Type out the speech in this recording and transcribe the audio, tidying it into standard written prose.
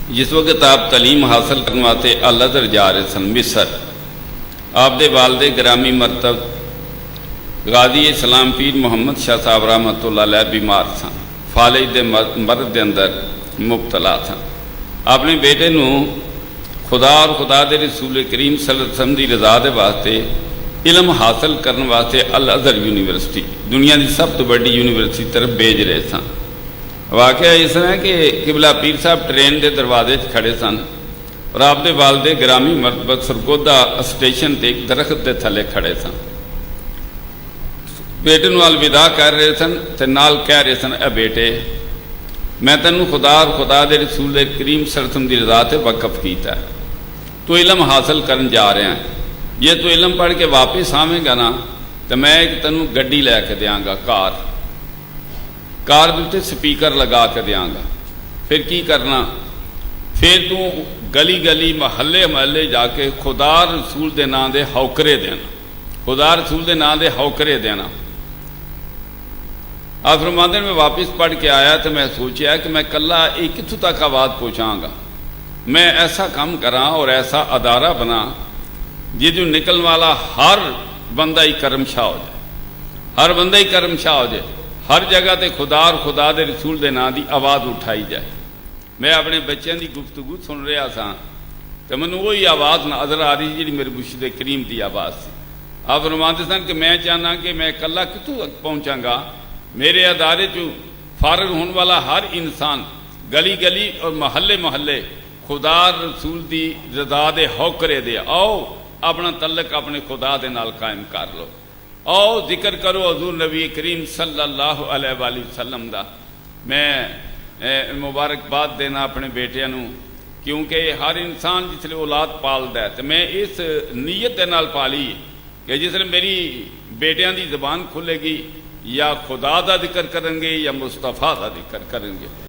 जिस वक्त आप तलीम हासिल करने वास्ते अल अज़हर जा रहे सन मिस्र, आपके वालदे ग्रामी मरतब गाजी इस्लाम पीर मुहम्मद शाह साहब रहमतुल्लाह अलैह बीमार सन, फालिज के मर्द के अंदर मुबतला सन। अपने बेटे को खुदा और खुदा के रसूल करीम सल्लल्लाहु अलैहि वसल्लम की रज़ा के वास्ते इलम हासिल करने वास्ते अल अज़हर यूनीवर्सिटी, दुनिया की सब तो बड़ी यूनीवर्सिटी तरफ भेज रहे सन। वाकया इस तरह कि किबला पीर साहब ट्रेन के दरवाजे खड़े सन और आपके वालदे ग्रामी मरतबत सरगोदा स्टेशन पर एक दरख्त के थले खड़े सन। बेटे को अलविदा कर रहे सन तो नाल कह रहे सन, ए बेटे मैं तेन खुदा और खुदा के रसूल करीम सल्लल्लाहु अलैहि वसल्लम की रज़ा से वकफ किया, तू इलम हासिल कर जा रहा है, जे तू इलम पढ़ के वापस आवेगा ना तो मैं एक तेन गड्डी लैके देंगा, कार के उत्ते स्पीकर लगा के देंगा। फिर की करना, फिर तू गली गली महल्ले महल्ले जाके खुदा रसूल के नाम के हौकरे देना, खुदा रसूल के नाम के हौकरे देना। आप फरमाते मैं वापस पढ़ के आया तो मैं सोचा कि मैं कला एक कितों तक आवाज़ पहुँचाँगा, मैं ऐसा काम करा और ऐसा अदारा बना जिसू निकलने वाला हर बंदा ही कर्मशाह हो जाए, हर बंदा ही कर्मशाह हो जाए, हर जगह पर खुदा और खुदा के रसूल के नाम की आवाज़ उठाई जाए। मैं अपने बच्चों की गुफ्तगू सुन रहा था तो मैनू वही आवाज़ नज़र आ रही जी मेरे मुर्शिद करीम की आवाज़ थी। आप फरमाते सन कि मैं चाहना कि मैं कला कितों तक पहुँचागा, मेरे अदारे चो फारग होने वाला हर इंसान गली गली और महल्ले महल्ले खुदा रसूल की रज़ा दे हौकरे दे, आओ अपना तल्लक अपने खुदा दे नाल कायम कर लो, आओ जिक्र करो हजूर नबी करीम सल्लल्लाहु अलैहि वसल्लम दा। मैं मुबारकबाद देना अपने बेटियां नूं, क्योंकि हर इंसान जिसले औलाद पालदा है तो मैं इस नीयत दे नाल पाली कि जिसले मेरी बेटियां की जबान खुलेगी या खुदा का जिक्र करेंगे या मुस्तफा का जिक्र करेंगे।